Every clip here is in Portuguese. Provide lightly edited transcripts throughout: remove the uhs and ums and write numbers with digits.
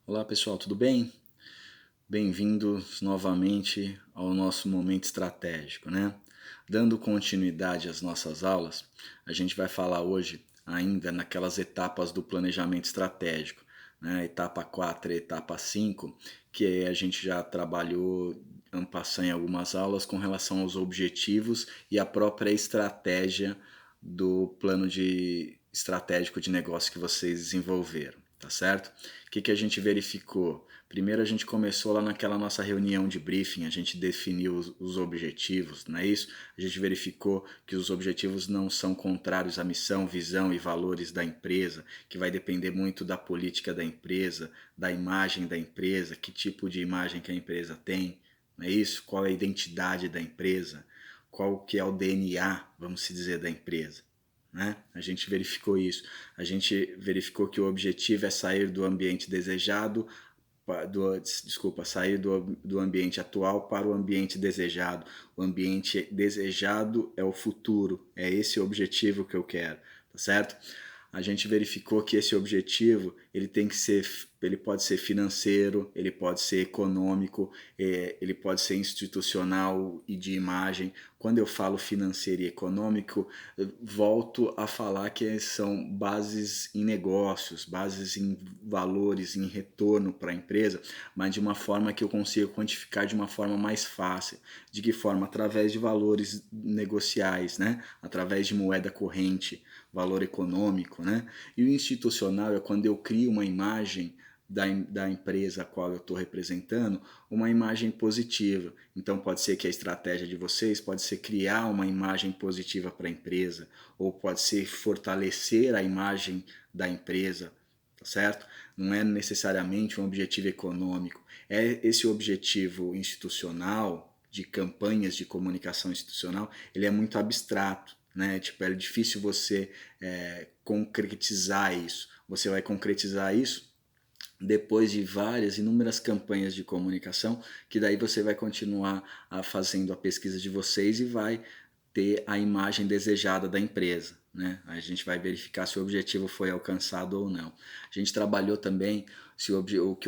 Olá pessoal, tudo bem? Bem-vindos novamente ao nosso momento estratégico, né? Dando continuidade às nossas aulas, a gente vai falar hoje ainda naquelas etapas do planejamento estratégico, né? Etapa 4 e etapa 5, que a gente já trabalhou em algumas aulas com relação aos objetivos e a própria estratégia do plano estratégico de negócio que vocês desenvolveram, tá certo? O que a gente verificou? Primeiro a gente começou lá naquela nossa reunião de briefing, a gente definiu os objetivos, não é isso? A gente verificou que os objetivos não são contrários à missão, visão e valores da empresa, que vai depender muito da política da empresa, da imagem da empresa, que tipo de imagem que a empresa tem, não é isso? Qual é a identidade da empresa, qual que é o DNA, vamos se dizer, da empresa. Né? A gente verificou isso. A gente verificou que o objetivo é sair do ambiente desejado, sair do ambiente atual para o ambiente desejado. O ambiente desejado é o futuro, é esse o objetivo que eu quero, tá certo? A gente verificou que esse objetivo ele pode ser financeiro, ele pode ser econômico, ele pode ser institucional e de imagem. Quando eu falo financeiro e econômico, eu volto a falar que são bases em negócios, bases em valores, em retorno para a empresa, mas de uma forma que eu consiga quantificar de uma forma mais fácil. De que forma? Através de valores negociais, né? Através de moeda corrente, valor econômico, né? E o institucional é quando eu crio uma imagem da empresa a qual eu estou representando, uma imagem positiva. Então pode ser que a estratégia de vocês pode ser criar uma imagem positiva para a empresa, ou pode ser fortalecer a imagem da empresa, tá certo? Não é necessariamente um objetivo econômico, é esse objetivo institucional, de campanhas de comunicação institucional, ele é muito abstrato, né? Tipo, é difícil você concretizar isso. Você vai concretizar isso depois de várias, inúmeras campanhas de comunicação, que daí você vai continuar fazendo a pesquisa de vocês e vai ter a imagem desejada da empresa. Né? A gente vai verificar se o objetivo foi alcançado ou não. A gente trabalhou também que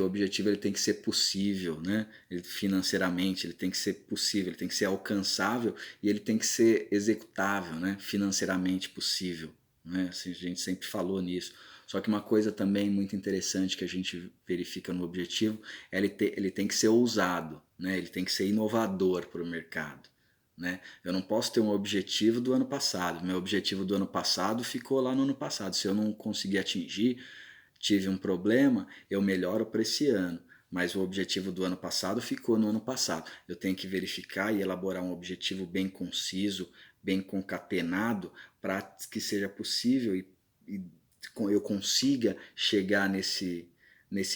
o objetivo ele tem que ser possível, né? Financeiramente, ele tem que ser possível, ele tem que ser alcançável e ele tem que ser executável, né? Financeiramente possível. Né? Assim, a gente sempre falou nisso. Só que uma coisa também muito interessante que a gente verifica no objetivo é ele tem que ser ousado, né? Ele tem que ser inovador para o mercado. Né? Eu não posso ter um objetivo do ano passado. Meu objetivo do ano passado ficou lá no ano passado. Se eu não conseguir atingir, tive um problema, eu melhoro para esse ano. Mas o objetivo do ano passado ficou no ano passado. Eu tenho que verificar e elaborar um objetivo bem conciso, bem concatenado, para que seja possível e eu consiga chegar nesse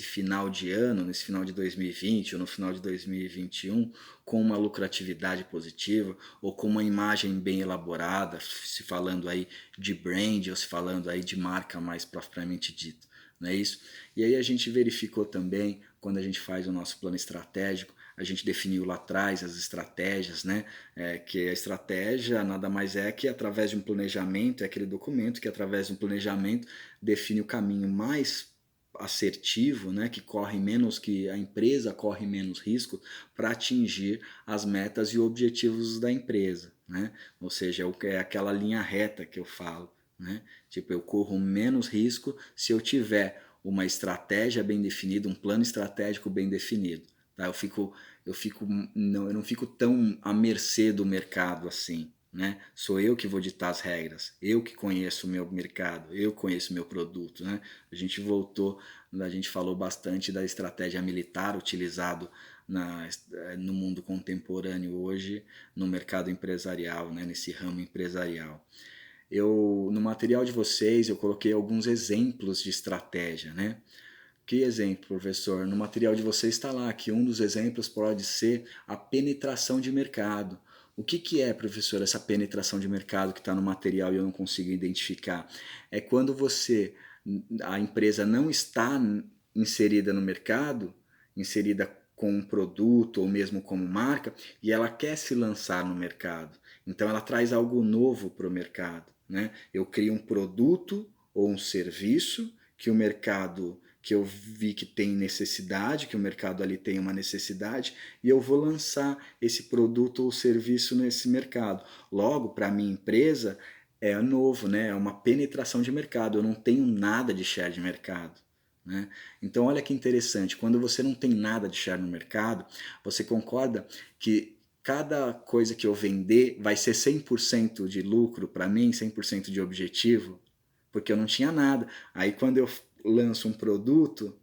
final de ano, nesse final de 2020 ou no final de 2021, com uma lucratividade positiva ou com uma imagem bem elaborada, se falando aí de brand ou se falando aí de marca mais propriamente dita, não é isso? E aí a gente verificou também, quando a gente faz o nosso plano estratégico, a gente definiu lá atrás as estratégias, né? Que a estratégia nada mais é que através de um planejamento, é aquele documento que através de um planejamento define o caminho mais assertivo, né, que a empresa corre menos risco para atingir as metas e objetivos da empresa, né? Ou seja, é aquela linha reta que eu falo, né? Tipo, eu corro menos risco se eu tiver uma estratégia bem definida, um plano estratégico bem definido, tá? Eu não fico tão à mercê do mercado assim. Né? Sou eu que vou ditar as regras, eu que conheço o meu mercado, eu conheço o meu produto. Né? A gente falou bastante da estratégia militar utilizado no mundo contemporâneo hoje, no mercado empresarial, né? Nesse ramo empresarial. No material de vocês eu coloquei alguns exemplos de estratégia, né? Que exemplo, professor? No material de vocês está lá que um dos exemplos pode ser a penetração de mercado. O que é, professor, essa penetração de mercado que está no material e eu não consigo identificar? É quando a empresa não está inserida no mercado, inserida com um produto ou mesmo como marca, e ela quer se lançar no mercado. Então ela traz algo novo para o mercado. Né? Eu crio um produto ou um serviço que o mercado que eu vi que tem necessidade, que o mercado ali tem uma necessidade, e eu vou lançar esse produto ou serviço nesse mercado. Logo, para a minha empresa, é novo, né? É uma penetração de mercado, eu não tenho nada de share de mercado. Né? Então, olha que interessante, quando você não tem nada de share no mercado, você concorda que cada coisa que eu vender vai ser 100% de lucro para mim, 100% de objetivo, porque eu não tinha nada. Aí quando eu lanço um produto,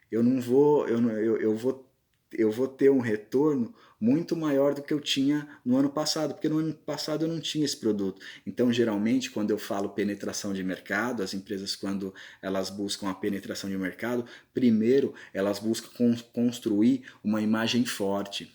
eu não vou, eu vou ter um retorno muito maior do que eu tinha no ano passado, porque no ano passado eu não tinha esse produto. Então, geralmente, quando eu falo penetração de mercado, as empresas, quando elas buscam a penetração de mercado, primeiro elas buscam construir uma imagem forte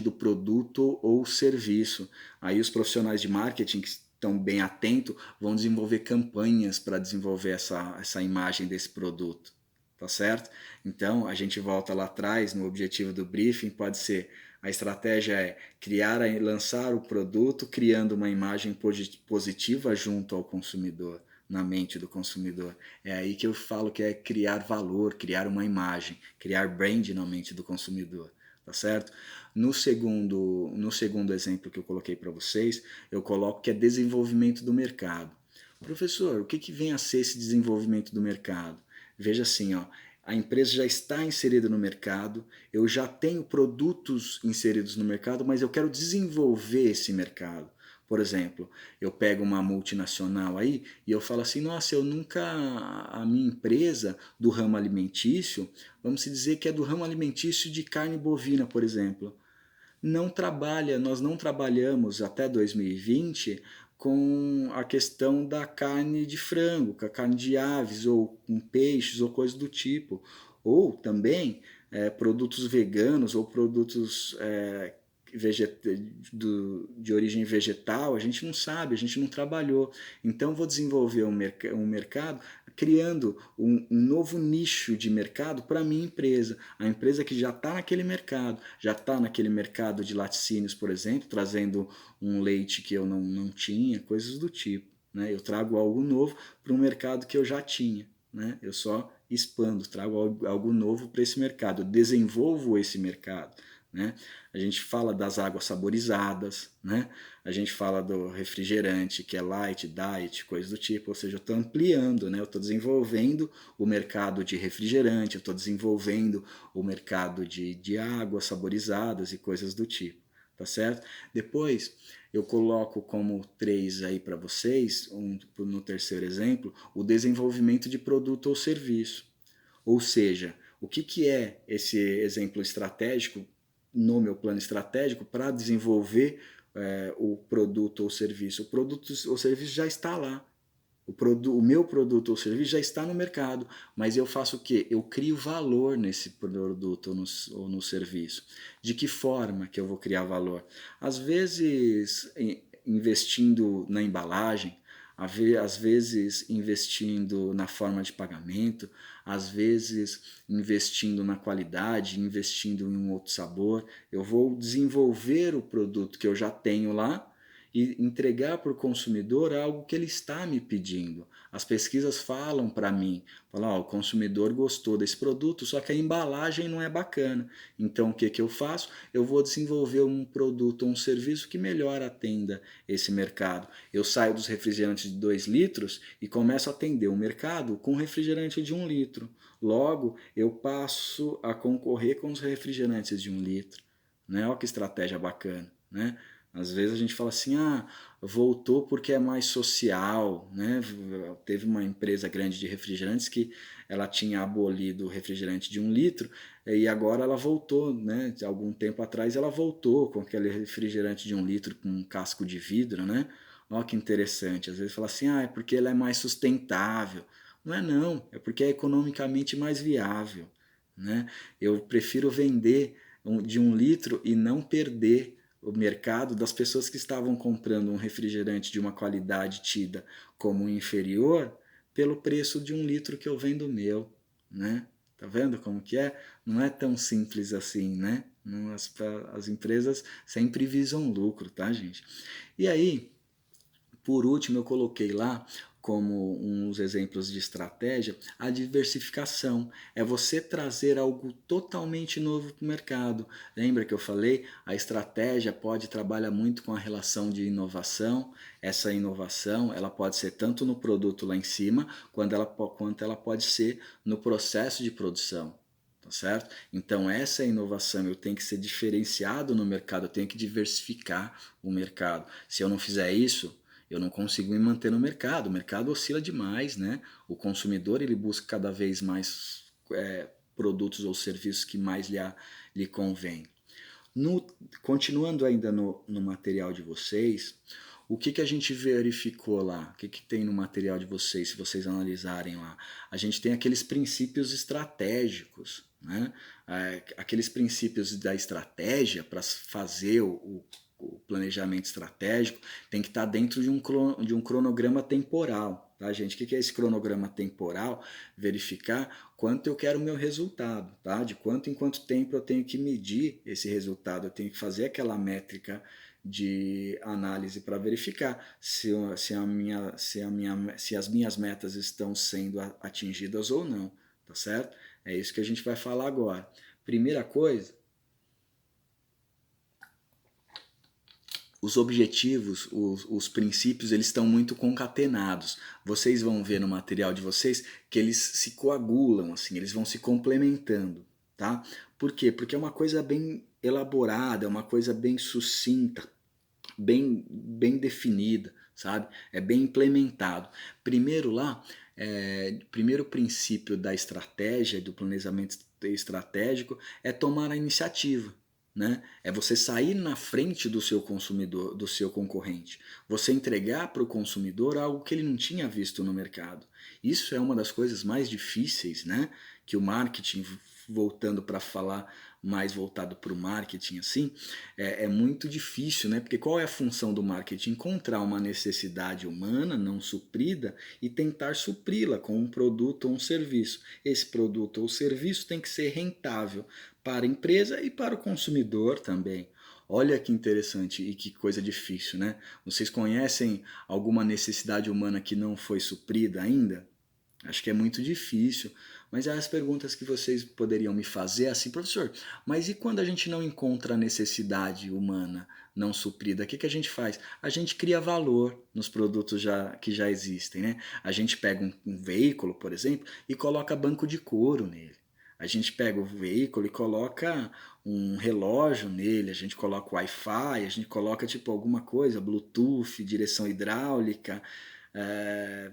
do produto ou serviço. Aí os profissionais de marketing que estão bem atentos vão desenvolver campanhas para desenvolver essa imagem desse produto. Tá certo? Então, a gente volta lá atrás no objetivo do briefing, pode ser, a estratégia é criar e lançar o produto criando uma imagem positiva junto ao consumidor, na mente do consumidor. É aí que eu falo que é criar valor, criar uma imagem, criar brand na mente do consumidor. Tá certo? No segundo exemplo que eu coloquei para vocês, eu coloco que é desenvolvimento do mercado. Professor, o que vem a ser esse desenvolvimento do mercado? Veja assim, ó, a empresa já está inserida no mercado, eu já tenho produtos inseridos no mercado, mas eu quero desenvolver esse mercado. Por exemplo, eu pego uma multinacional aí e eu falo assim, nossa, eu nunca, a minha empresa do ramo alimentício, vamos dizer que é do ramo alimentício de carne bovina, por exemplo, nós não trabalhamos até 2020 com a questão da carne de frango, com a carne de aves, ou com peixes, ou coisas do tipo. Ou também produtos veganos, ou produtos de origem vegetal, a gente não sabe, a gente não trabalhou. Então, vou desenvolver um mercado criando um novo nicho de mercado para a minha empresa. A empresa que já está naquele mercado, já está naquele mercado de laticínios, por exemplo, trazendo um leite que eu não tinha, coisas do tipo. Né? Eu trago algo novo para um mercado que eu já tinha. Né? Eu só expando, trago algo novo para esse mercado, eu desenvolvo esse mercado. Né? A gente fala das águas saborizadas, né? A gente fala do refrigerante, que é light, diet, coisas do tipo, ou seja, eu estou ampliando, né? Eu estou desenvolvendo o mercado de refrigerante, eu estou desenvolvendo o mercado de águas saborizadas e coisas do tipo, tá certo? Depois eu coloco como 3 aí para vocês, no terceiro exemplo, o desenvolvimento de produto ou serviço. Ou seja, o que é esse exemplo estratégico no meu plano estratégico para desenvolver o produto ou serviço? O produto ou serviço já está lá. O meu produto ou serviço já está no mercado, mas eu faço o quê? Eu crio valor nesse produto ou no serviço. De que forma que eu vou criar valor? Às vezes, investindo na embalagem, às vezes investindo na forma de pagamento, às vezes investindo na qualidade, investindo em um outro sabor. Eu vou desenvolver o produto que eu já tenho lá e entregar para o consumidor algo que ele está me pedindo. As pesquisas falam para mim, falam, o consumidor gostou desse produto, só que a embalagem não é bacana. Então o que eu faço? Eu vou desenvolver um produto ou um serviço que melhor atenda esse mercado. Eu saio dos refrigerantes de 2 litros e começo a atender o mercado com refrigerante de 1 litro. Logo, eu passo a concorrer com os refrigerantes de 1 litro. Né? Olha que estratégia bacana, né? Às vezes a gente fala assim, voltou porque é mais social, né? Teve uma empresa grande de refrigerantes que ela tinha abolido o refrigerante de 1 litro e agora ela voltou, né? Algum tempo atrás ela voltou com aquele refrigerante de 1 litro com um casco de vidro, né? Olha que interessante. Às vezes fala assim, é porque ele é mais sustentável. Não é não, é porque é economicamente mais viável, né? Eu prefiro vender de 1 litro e não perder o mercado das pessoas que estavam comprando um refrigerante de uma qualidade tida como inferior pelo preço de 1 litro que eu vendo o meu, né? Tá vendo como que é? Não é tão simples assim, né? As empresas sempre visam lucro, tá, gente? E aí, por último, eu coloquei lá como uns exemplos de estratégia, a diversificação. É você trazer algo totalmente novo para o mercado. Lembra que eu falei? A estratégia pode trabalhar muito com a relação de inovação. Essa inovação ela pode ser tanto no produto lá em cima, quanto ela pode ser no processo de produção. Tá certo? Então essa é a inovação, eu tenho que ser diferenciado no mercado, eu tenho que diversificar o mercado. Se eu não fizer isso, eu não consigo me manter no mercado. O mercado oscila demais, né? O consumidor ele busca cada vez mais produtos ou serviços que mais lhe convém. No, continuando ainda no material de vocês, o que a gente verificou lá? O que tem no material de vocês, se vocês analisarem lá? A gente tem aqueles princípios estratégicos, né? Aqueles princípios da estratégia para fazer o planejamento estratégico tem que estar dentro de um cronograma temporal, tá, gente? O que é esse cronograma temporal? Verificar quanto eu quero o meu resultado, tá? De quanto em quanto tempo eu tenho que medir esse resultado, eu tenho que fazer aquela métrica de análise para verificar se as minhas metas estão sendo atingidas ou não, tá certo? É isso que a gente vai falar agora. Primeira coisa, os objetivos, os princípios, eles estão muito concatenados. Vocês vão ver no material de vocês que eles se coagulam, assim, eles vão se complementando, tá? Por quê? Porque é uma coisa bem elaborada, é uma coisa bem sucinta, bem definida, sabe? É bem implementado. Primeiro lá, primeiro princípio da estratégia, do planejamento estratégico, é tomar a iniciativa. Né? É você sair na frente do seu consumidor, do seu concorrente. Você entregar para o consumidor algo que ele não tinha visto no mercado. Isso é uma das coisas mais difíceis, né? Que o marketing, voltando para falar mais voltado para o marketing assim, é muito difícil, né? Porque qual é a função do marketing? Encontrar uma necessidade humana não suprida e tentar supri-la com um produto ou um serviço. Esse produto ou serviço tem que ser rentável para a empresa e para o consumidor também. Olha que interessante e que coisa difícil, né? Vocês conhecem alguma necessidade humana que não foi suprida ainda? Acho que é muito difícil. Mas as perguntas que vocês poderiam me fazer é assim, professor, mas e quando a gente não encontra a necessidade humana não suprida, o que a gente faz? A gente cria valor nos produtos que já existem, né? A gente pega um veículo, por exemplo, e coloca banco de couro nele. A gente pega o veículo e coloca um relógio nele, a gente coloca o Wi-Fi, a gente coloca tipo alguma coisa, Bluetooth, direção hidráulica, é,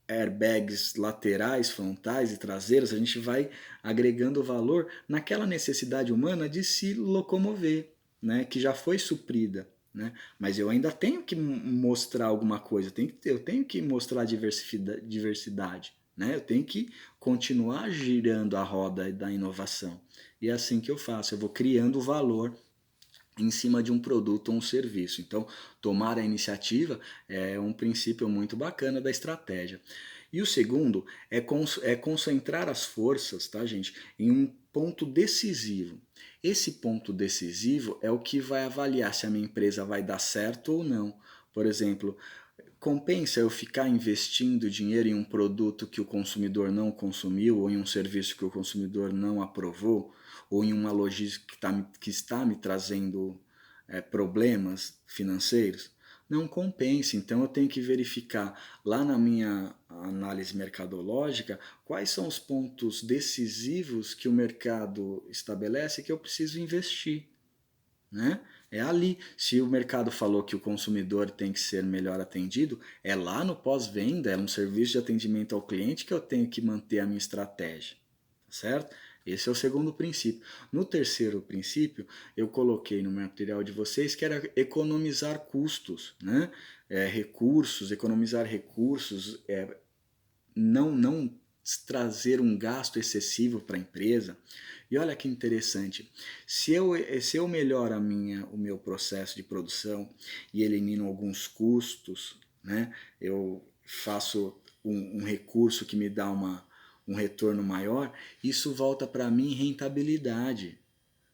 airbags laterais, frontais e traseiros, a gente vai agregando valor naquela necessidade humana de se locomover, né, que já foi suprida. Né? Mas eu ainda tenho que mostrar alguma coisa, eu tenho que mostrar diversidade. Né? Eu tenho que continuar girando a roda da inovação. E é assim que eu faço, eu vou criando valor em cima de um produto ou um serviço. Então, tomar a iniciativa é um princípio muito bacana da estratégia. E o segundo é concentrar as forças, tá, gente, em um ponto decisivo. Esse ponto decisivo é o que vai avaliar se a minha empresa vai dar certo ou não. Por exemplo, compensa eu ficar investindo dinheiro em um produto que o consumidor não consumiu ou em um serviço que o consumidor não aprovou? Ou em uma logística que está me trazendo problemas financeiros, não compensa. Então eu tenho que verificar lá na minha análise mercadológica quais são os pontos decisivos que o mercado estabelece que eu preciso investir. Né? É ali. Se o mercado falou que o consumidor tem que ser melhor atendido, é lá no pós-venda, é um serviço de atendimento ao cliente que eu tenho que manter a minha estratégia. Tá certo? Esse é o segundo princípio. No terceiro princípio, eu coloquei no material de vocês que era economizar custos, né? Economizar recursos, não trazer um gasto excessivo para a empresa. E olha que interessante, se eu melhoro o meu processo de produção e elimino alguns custos, né, eu faço um recurso que me dá um retorno maior, isso volta para mim em rentabilidade.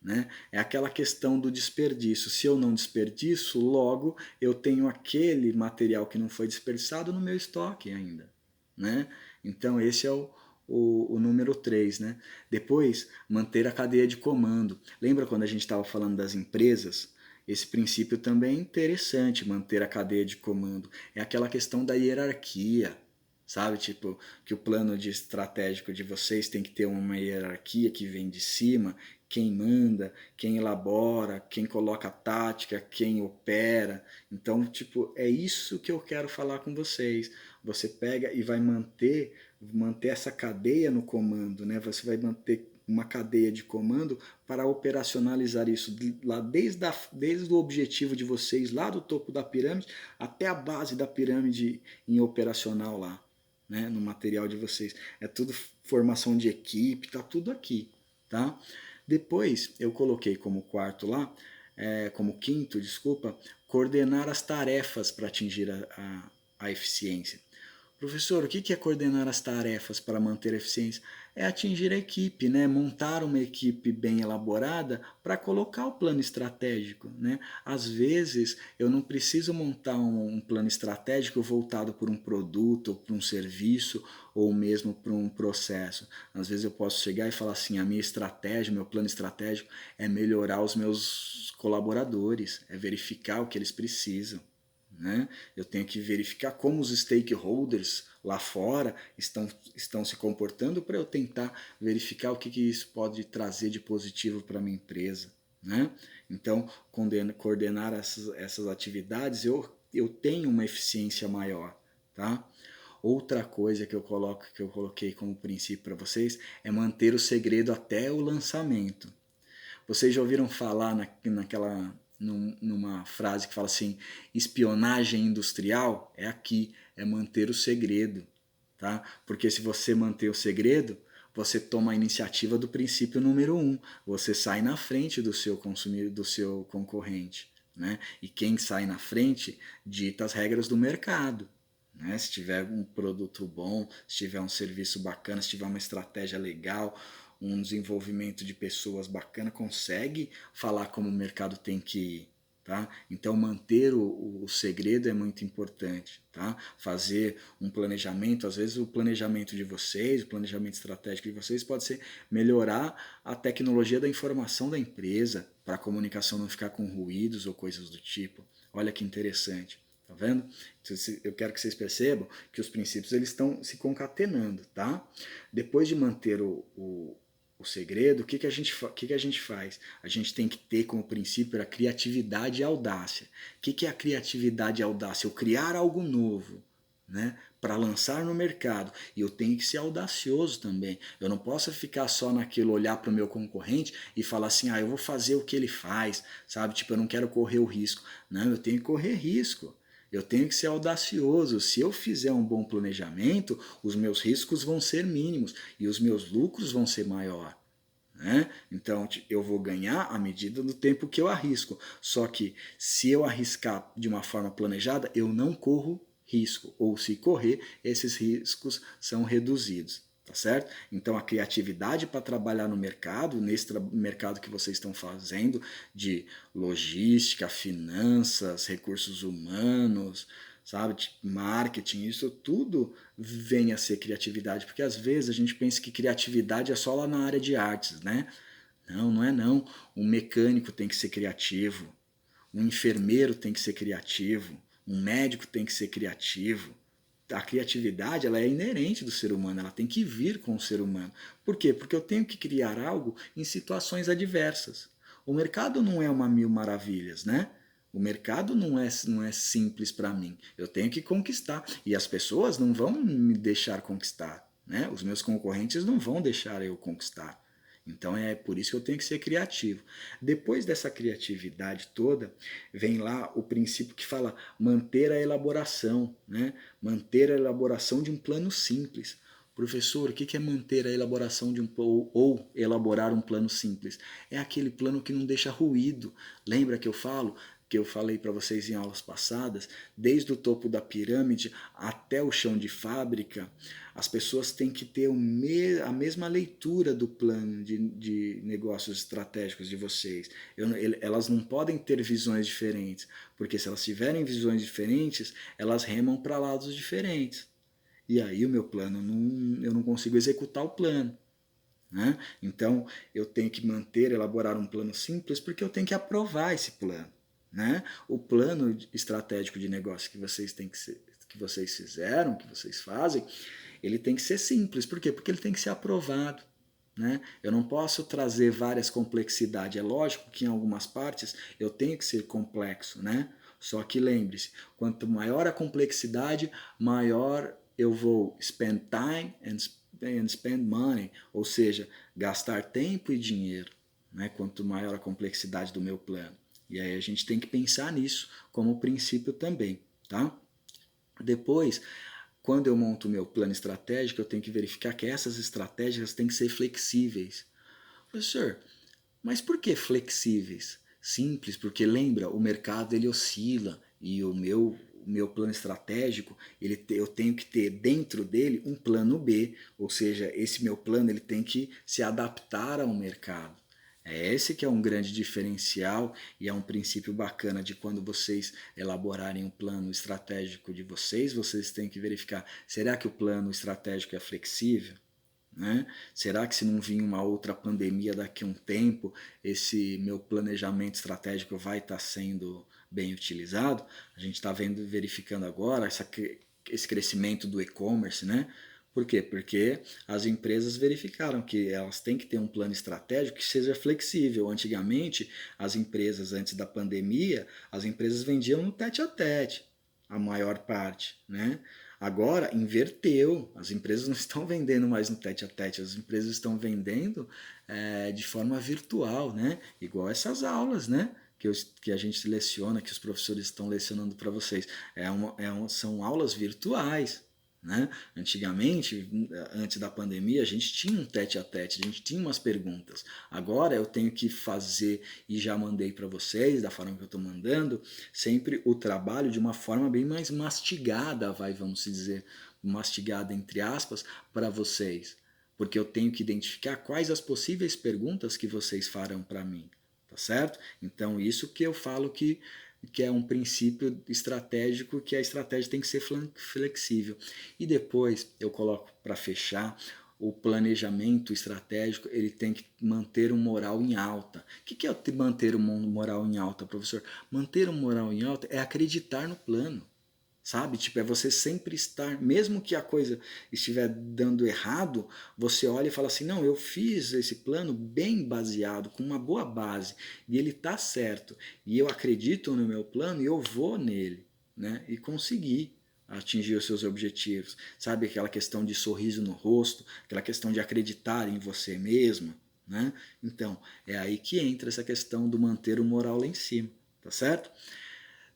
né? É aquela questão do desperdício. Se eu não desperdiço, logo eu tenho aquele material que não foi desperdiçado no meu estoque ainda, né? Então esse é o número 3, né? Depois, manter a cadeia de comando. Lembra quando a gente estava falando das empresas? Esse princípio também é interessante, manter a cadeia de comando. É aquela questão da hierarquia, sabe? Tipo, que o plano de estratégico de vocês tem que ter uma hierarquia que vem de cima, quem manda, quem elabora, quem coloca a tática, quem opera. Então, tipo, é isso que eu quero falar com vocês. Você pega e vai manter essa cadeia no comando, né? Você vai manter uma cadeia de comando para operacionalizar isso lá desde o objetivo de vocês, lá do topo da pirâmide, até a base da pirâmide em operacional lá, né, no material de vocês. É tudo formação de equipe, tá tudo aqui, tá? Depois eu coloquei como quarto lá, como quinto, desculpa, coordenar as tarefas para atingir a eficiência. Professor, o que é coordenar as tarefas para manter a eficiência? É atingir a equipe, né? Montar uma equipe bem elaborada para colocar o plano estratégico. Né? Às vezes, eu não preciso montar um plano estratégico voltado por um produto, ou para um serviço, ou mesmo para um processo. Às vezes eu posso chegar e falar assim, a minha estratégia, meu plano estratégico é melhorar os meus colaboradores, é verificar o que eles precisam. Né? Eu tenho que verificar como os stakeholders lá fora estão se comportando para eu tentar verificar o que isso pode trazer de positivo para a minha empresa. Né? Então, coordenar essas atividades, eu tenho uma eficiência maior. Tá? Outra coisa que eu coloquei como princípio para vocês é manter o segredo até o lançamento. Vocês já ouviram falar numa frase que fala assim, espionagem industrial? É aqui, é manter o segredo, tá? Porque se você manter o segredo, você toma a iniciativa do princípio número 1, você sai na frente do seu consumidor, do seu concorrente, né? E quem sai na frente dita as regras do mercado. Né? Se tiver um produto bom, se tiver um serviço bacana, se tiver uma estratégia legal, um desenvolvimento de pessoas bacana, consegue falar como o mercado tem que ir. Tá? Então manter o segredo é muito importante. Tá? Fazer um planejamento, às vezes o planejamento de vocês, o planejamento estratégico de vocês pode ser melhorar a tecnologia da informação da empresa, para a comunicação não ficar com ruídos ou coisas do tipo. Olha que interessante. Tá vendo? Eu quero que vocês percebam que os princípios eles estão se concatenando, tá? Depois de manter o segredo, o que a gente faz? A gente tem que ter como princípio a criatividade e a audácia. O que é a criatividade e a audácia? Eu criar algo novo, né? Para lançar no mercado. E eu tenho que ser audacioso também. Eu não posso ficar só naquilo, olhar para o meu concorrente e falar assim, eu vou fazer o que ele faz, sabe? Tipo, eu não quero correr o risco. Não, eu tenho que correr risco. Eu tenho que ser audacioso. Se eu fizer um bom planejamento, os meus riscos vão ser mínimos e os meus lucros vão ser maiores. Né? Então eu vou ganhar à medida do tempo que eu arrisco. Só que se eu arriscar de uma forma planejada, eu não corro risco. Ou se correr, esses riscos são reduzidos. Tá certo? Então a criatividade para trabalhar no mercado, nesse mercado que vocês estão fazendo, de logística, finanças, recursos humanos, sabe, marketing, isso tudo vem a ser criatividade, porque às vezes a gente pensa que criatividade é só lá na área de artes, né? Não, não é não. Um mecânico tem que ser criativo, um enfermeiro tem que ser criativo, um médico tem que ser criativo. A criatividade ela é inerente do ser humano, ela tem que vir com o ser humano. Por quê? Porque eu tenho que criar algo em situações adversas. O mercado não é uma mil maravilhas, né? O mercado não é simples para mim. Eu tenho que conquistar. E as pessoas não vão me deixar conquistar. Né? Os meus concorrentes não vão deixar eu conquistar. Então é por isso que eu tenho que ser criativo. Depois dessa criatividade toda, vem lá o princípio que fala manter a elaboração, né? Manter a elaboração de um plano simples. Professor, o que é manter a elaboração de ou elaborar um plano simples? É aquele plano que não deixa ruído. Lembra que eu falo? que eu falei para vocês em aulas passadas, desde o topo da pirâmide até o chão de fábrica, as pessoas têm que ter a mesma leitura do plano de negócios estratégicos de vocês. Elas não podem ter visões diferentes, porque se elas tiverem visões diferentes, elas remam para lados diferentes. E aí o meu plano, eu não consigo executar o plano. Né? Então, eu tenho que elaborar um plano simples, porque eu tenho que aprovar esse plano. Né? O plano estratégico de negócio que vocês que vocês fizeram, que vocês fazem, ele tem que ser simples. Por quê? Porque ele tem que ser aprovado. Né? Eu não posso trazer várias complexidades. É lógico que em algumas partes eu tenho que ser complexo, né? Só que lembre-se, quanto maior a complexidade, maior eu vou spend time and spend money, ou seja, gastar tempo e dinheiro, né? Quanto maior a complexidade do meu plano. E aí a gente tem que pensar nisso como princípio também, tá? Depois, quando eu monto o meu plano estratégico, eu tenho que verificar que essas estratégias têm que ser flexíveis. Professor, mas por que flexíveis? Simples, porque lembra, o mercado ele oscila e o meu plano estratégico, eu tenho que ter dentro dele um plano B, ou seja, esse meu plano ele tem que se adaptar ao mercado. É esse que é um grande diferencial e é um princípio bacana de quando vocês elaborarem um plano estratégico de vocês, vocês têm que verificar, será que o plano estratégico é flexível? Né? Será que se não vir uma outra pandemia daqui a um tempo, esse meu planejamento estratégico vai estar sendo bem utilizado? A gente está verificando agora esse crescimento do e-commerce, né? Por quê? Porque as empresas verificaram que elas têm que ter um plano estratégico que seja flexível. Antigamente, as empresas, antes da pandemia, as empresas vendiam no tete a tete, a maior parte, né? Agora inverteu, as empresas não estão vendendo mais no tete a tete, as empresas estão vendendo de forma virtual, né? Igual essas aulas, né? Que a gente leciona, que os professores estão lecionando para vocês. São aulas virtuais. Né? Antigamente, antes da pandemia, a gente tinha um tete a tete, a gente tinha umas perguntas. Agora eu tenho que fazer, e já mandei para vocês, da forma que eu estou mandando, sempre o trabalho de uma forma bem mais mastigada, vamos dizer, mastigada entre aspas, para vocês. Porque eu tenho que identificar quais as possíveis perguntas que vocês farão para mim. Tá certo? Então, isso que eu falo que é um princípio estratégico, que a estratégia tem que ser flexível. E depois eu coloco para fechar, o planejamento estratégico ele tem que manter um moral em alta. O que é manter um moral em alta, professor? Manter um moral em alta é acreditar no plano. Sabe? Tipo, é você sempre estar, mesmo que a coisa estiver dando errado, você olha e fala assim, não, eu fiz esse plano bem baseado, com uma boa base, e ele tá certo, e eu acredito no meu plano e eu vou nele, né? E conseguir atingir os seus objetivos. Sabe? Aquela questão de sorriso no rosto, aquela questão de acreditar em você mesmo, né? Então, é aí que entra essa questão do manter o moral lá em cima, tá certo?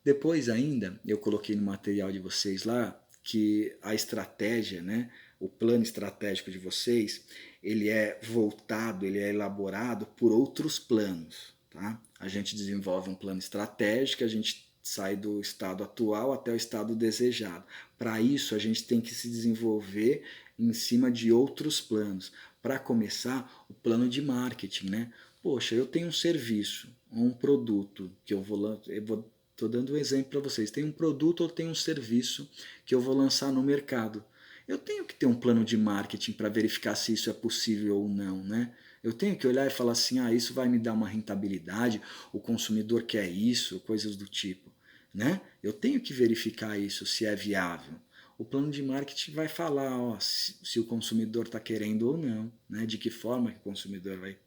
Depois ainda, eu coloquei no material de vocês lá que a estratégia, né, o plano estratégico de vocês, ele é voltado, ele é elaborado por outros planos. Tá? A gente desenvolve um plano estratégico, a gente sai do estado atual até o estado desejado. Para isso, a gente tem que se desenvolver em cima de outros planos. Para começar, o plano de marketing. Né? Poxa, eu tenho um serviço, um produto que eu vou Estou dando um exemplo para vocês. Tem um produto ou tem um serviço que eu vou lançar no mercado. Eu tenho que ter um plano de marketing para verificar se isso é possível ou não, né? Eu tenho que olhar e falar assim, isso vai me dar uma rentabilidade, o consumidor quer isso, coisas do tipo, né? Eu tenho que verificar isso, se é viável. O plano de marketing vai falar se o consumidor está querendo ou não, né? De que forma que o consumidor vai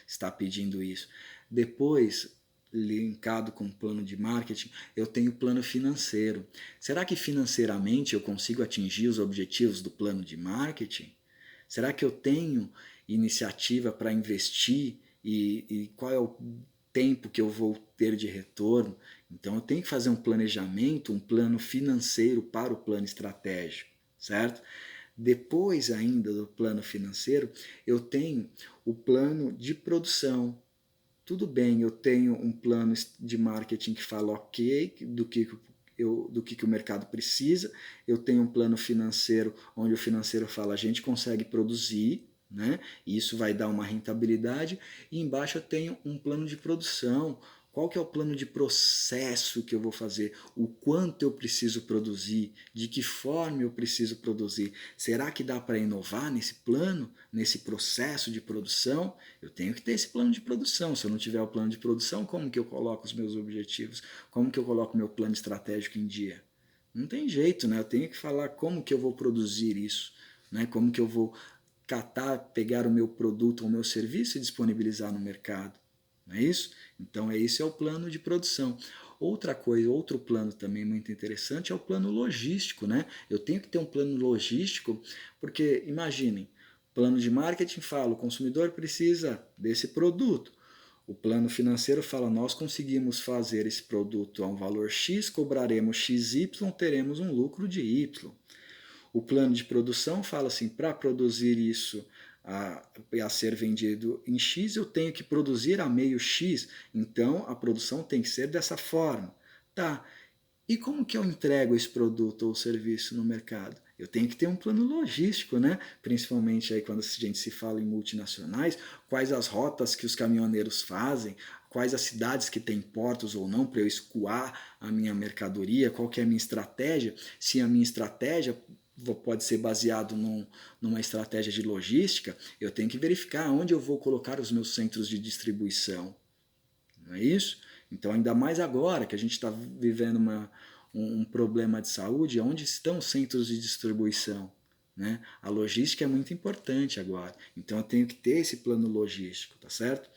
estar pedindo isso. Depois, linkado com o plano de marketing, eu tenho o plano financeiro. Será que financeiramente eu consigo atingir os objetivos do plano de marketing? Será que eu tenho iniciativa para investir e qual é o tempo que eu vou ter de retorno? Então eu tenho que fazer um planejamento, um plano financeiro para o plano estratégico, certo? Depois ainda do plano financeiro, eu tenho o plano de produção. tudo bem, eu tenho um plano de marketing que fala ok, do que o mercado precisa, eu tenho um plano financeiro onde o financeiro fala a gente consegue produzir, né? E isso vai dar uma rentabilidade, e embaixo eu tenho um plano de produção. Qual que é o plano de processo que eu vou fazer? O quanto eu preciso produzir? De que forma eu preciso produzir? Será que dá para inovar nesse plano, nesse processo de produção? Eu tenho que ter esse plano de produção. Se eu não tiver o plano de produção, como que eu coloco os meus objetivos? Como que eu coloco meu plano estratégico em dia? Não tem jeito, né? Eu tenho que falar como que eu vou produzir isso, né? Como que eu vou catar, pegar o meu produto ou o meu serviço e disponibilizar no mercado. Não é isso? Então, esse é o plano de produção. Outra coisa, outro plano também muito interessante é o plano logístico, né? Eu tenho que ter um plano logístico, porque imaginem, plano de marketing fala, o consumidor precisa desse produto. O plano financeiro fala, nós conseguimos fazer esse produto a um valor X, cobraremos XY, teremos um lucro de Y. O plano de produção fala assim, para produzir isso a ser vendido em X, eu tenho que produzir a meio X, então a produção tem que ser dessa forma. Tá, e como que eu entrego esse produto ou serviço no mercado? Eu tenho que ter um plano logístico, né? Principalmente aí quando a gente se fala em multinacionais, quais as rotas que os caminhoneiros fazem, quais as cidades que têm portos ou não para eu escoar a minha mercadoria, qual que é a minha estratégia, se a minha estratégia pode ser baseado numa estratégia de logística, eu tenho que verificar onde eu vou colocar os meus centros de distribuição. Não é isso? Então, ainda mais agora que a gente está vivendo um problema de saúde, onde estão os centros de distribuição? Né? A logística é muito importante agora. Então, eu tenho que ter esse plano logístico, tá certo?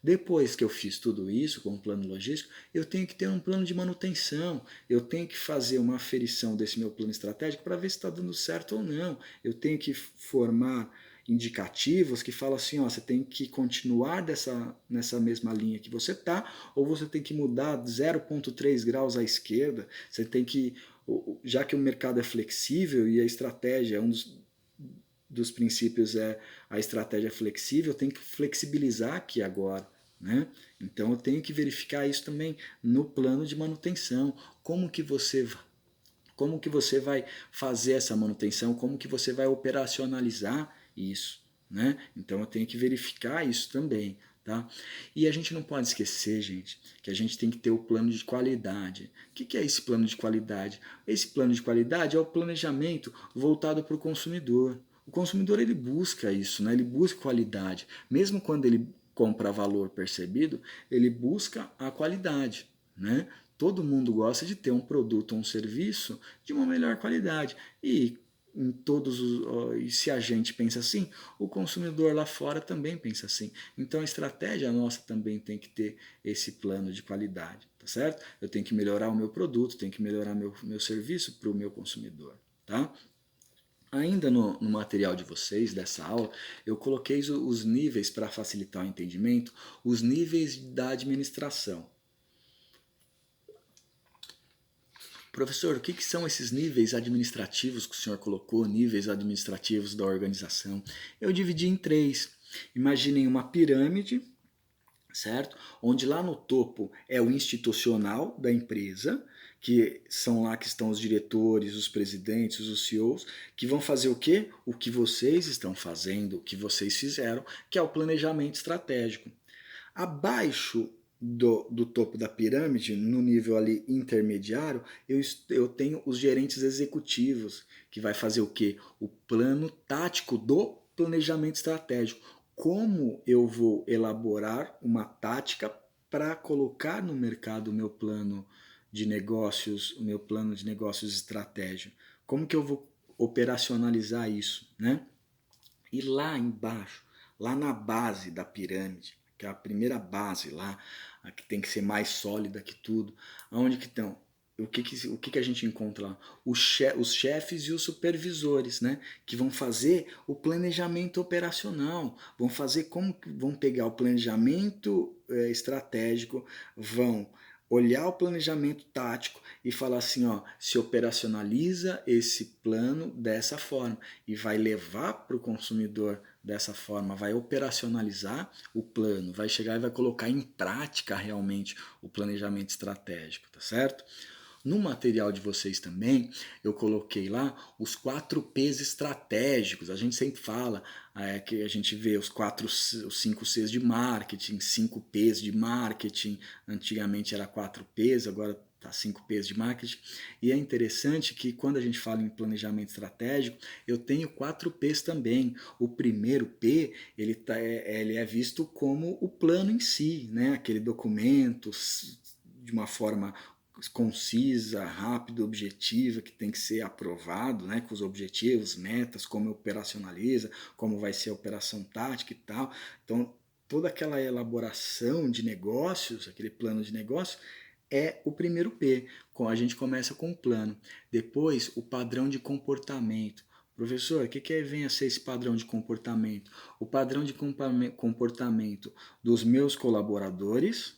Depois que eu fiz tudo isso com o plano logístico, eu tenho que ter um plano de manutenção. Eu tenho que fazer uma aferição desse meu plano estratégico para ver se está dando certo ou não. Eu tenho que formar indicativos que falam assim, ó, você tem que continuar nessa mesma linha que você está, ou você tem que mudar 0,3 graus à esquerda. Você tem que, já que o mercado é flexível e a estratégia é dos princípios é a estratégia flexível, tem que flexibilizar aqui agora. Né? Então eu tenho que verificar isso também no plano de manutenção. Como que você vai fazer essa manutenção? Como que você vai operacionalizar isso? Né? Então eu tenho que verificar isso também. Tá? E a gente não pode esquecer, gente, que a gente tem que ter o plano de qualidade. O que é esse plano de qualidade? Esse plano de qualidade é o planejamento voltado para o consumidor. O consumidor ele busca isso, né? Ele busca qualidade. Mesmo quando ele compra valor percebido, ele busca a qualidade, né? Todo mundo gosta de ter um produto ou um serviço de uma melhor qualidade. E em todos e se a gente pensa assim, o consumidor lá fora também pensa assim. Então a estratégia nossa também tem que ter esse plano de qualidade, tá certo? Eu tenho que melhorar o meu produto, tenho que melhorar meu serviço para o meu consumidor, tá? Ainda no material de vocês, dessa aula, eu coloquei os níveis para facilitar o entendimento, os níveis da administração. Professor, o que são esses níveis administrativos que o senhor colocou, níveis administrativos da organização? Eu dividi em 3. Imaginem uma pirâmide, certo? Onde lá no topo é o institucional da empresa, que são lá que estão os diretores, os presidentes, os CEOs, que vão fazer o quê? O que vocês estão fazendo, o que vocês fizeram, que é o planejamento estratégico. Abaixo do topo da pirâmide, no nível ali intermediário, eu tenho os gerentes executivos, que vai fazer o quê? O plano tático do planejamento estratégico. Como eu vou elaborar uma tática para colocar no mercado o meu plano de negócios, o meu plano de negócios estratégico? Como que eu vou operacionalizar isso, né? E lá embaixo, lá na base da pirâmide, que é a primeira base lá, a que tem que ser mais sólida que tudo, aonde que estão? O que a gente encontra lá? Os chefes e os supervisores, né? Que vão fazer o planejamento operacional, vão fazer vão pegar o planejamento estratégico, vão olhar o planejamento tático e falar assim, ó, se operacionaliza esse plano dessa forma e vai levar para o consumidor dessa forma, vai operacionalizar o plano, vai chegar e vai colocar em prática realmente o planejamento estratégico, tá certo? No material de vocês também, eu coloquei lá os 4 P's estratégicos. A gente sempre fala que a gente vê os 5 C's de marketing, 5 P's de marketing. Antigamente era 4 P's, agora tá 5 P's de marketing. E é interessante que quando a gente fala em planejamento estratégico, eu tenho 4 P's também. O primeiro P, ele é visto como o plano em si, né? Aquele documento de uma forma concisa, rápida, objetiva, que tem que ser aprovado, né, com os objetivos, metas, como operacionaliza, como vai ser a operação tática e tal. Então, toda aquela elaboração de negócios, aquele plano de negócio, é o primeiro P. A gente começa com o plano. Depois, o padrão de comportamento. Professor, o que vem a ser esse padrão de comportamento? O padrão de comportamento dos meus colaboradores,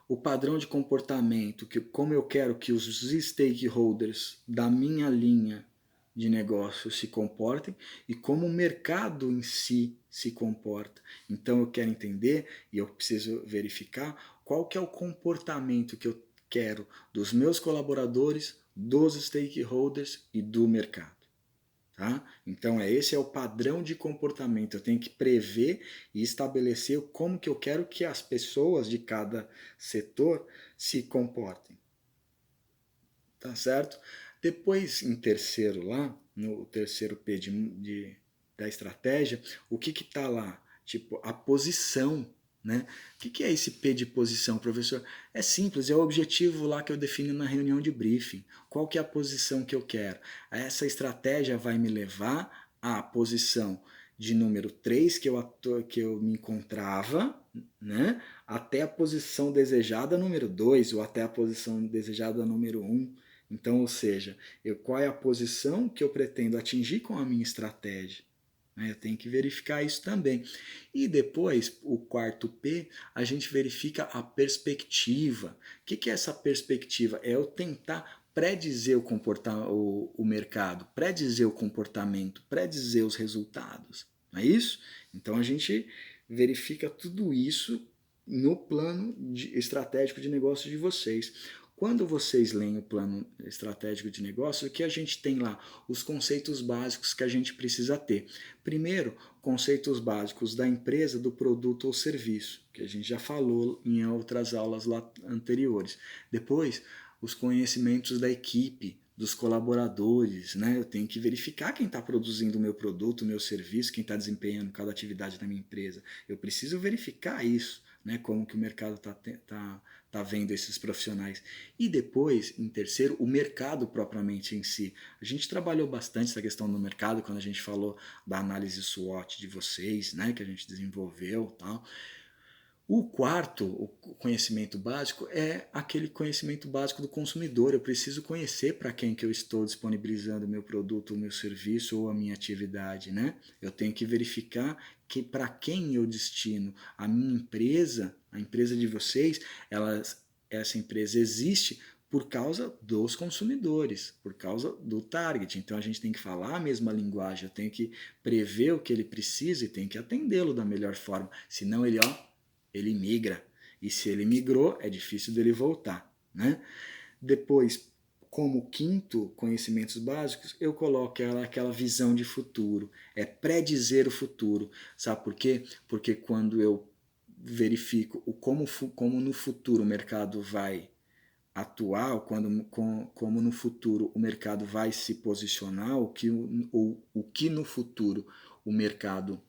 o padrão de comportamento, como eu quero que os stakeholders da minha linha de negócio se comportem e como o mercado em si se comporta. Então eu quero entender e eu preciso verificar qual que é o comportamento que eu quero dos meus colaboradores, dos stakeholders e do mercado. Tá? Então esse é o padrão de comportamento. Eu tenho que prever e estabelecer como que eu quero que as pessoas de cada setor se comportem. Tá certo? Depois, em terceiro lá, no terceiro P da estratégia, o que está lá? Tipo, a posição. Né? O que é esse P de posição, professor? É simples, é o objetivo lá que eu defino na reunião de briefing. Qual que é a posição que eu quero? Essa estratégia vai me levar à posição de número 3 que eu me encontrava, né? Até a posição desejada número 2 ou até a posição desejada número 1. Então, ou seja, qual é a posição que eu pretendo atingir com a minha estratégia? Eu tenho que verificar isso também. E depois, o quarto P, a gente verifica a perspectiva. O que é essa perspectiva? É eu tentar predizer o mercado, predizer o comportamento, predizer os resultados. Não é isso? Então a gente verifica tudo isso no plano estratégico de negócio de vocês. Quando vocês leem o plano estratégico de negócio, o que a gente tem lá? Os conceitos básicos que a gente precisa ter. Primeiro, conceitos básicos da empresa, do produto ou serviço, que a gente já falou em outras aulas lá anteriores. Depois, os conhecimentos da equipe, dos colaboradores, né? Eu tenho que verificar quem está produzindo o meu produto, o meu serviço, quem está desempenhando cada atividade da minha empresa. Eu preciso verificar isso, né? Como que o mercado está vendo esses profissionais. E depois, em terceiro, o mercado propriamente em si. A gente trabalhou bastante essa questão do mercado quando a gente falou da análise SWOT de vocês, né? Que a gente desenvolveu e tal. O quarto, o conhecimento básico, é aquele conhecimento básico do consumidor. Eu preciso conhecer para quem que eu estou disponibilizando o meu produto, o meu serviço ou a minha atividade, né? Eu tenho que verificar que para quem eu destino a minha empresa, a empresa de vocês, essa empresa existe por causa dos consumidores, por causa do target. Então a gente tem que falar a mesma linguagem, eu tenho que prever o que ele precisa e tenho que atendê-lo da melhor forma. Senão ele migra. E se ele migrou, é difícil dele voltar. Né? Depois, como quinto conhecimentos básicos, eu coloco aquela visão de futuro. É predizer o futuro. Sabe por quê? Porque quando eu verifico como no futuro o mercado vai atuar, como no futuro o mercado vai se posicionar, o que no futuro o mercado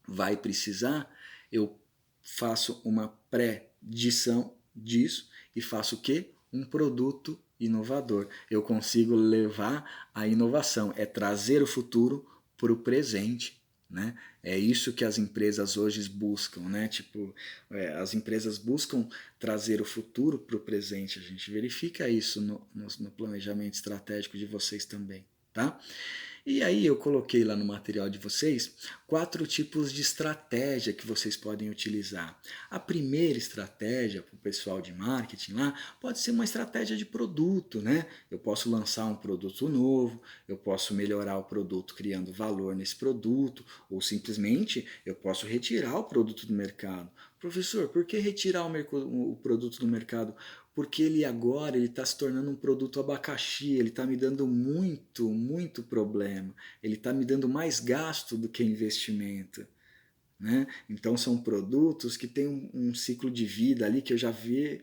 vai precisar, eu faço uma pré-dição disso e faço o quê? Um produto inovador. Eu consigo levar a inovação, é trazer o futuro para o presente. Né? É isso que as empresas hoje buscam, né? Tipo, as empresas buscam trazer o futuro para o presente. A gente verifica isso no planejamento estratégico de vocês também, tá? E aí eu coloquei lá no material de vocês 4 tipos de estratégia que vocês podem utilizar. A primeira estratégia para o pessoal de marketing lá pode ser uma estratégia de produto, né? Eu posso lançar um produto novo, eu posso melhorar o produto criando valor nesse produto, ou simplesmente eu posso retirar o produto do mercado. Professor, por que retirar o produto do mercado? Porque ele agora está se tornando um produto abacaxi, ele está me dando muito problema, ele está me dando mais gasto do que investimento. Né? Então são produtos que têm um ciclo de vida ali que eu já vi,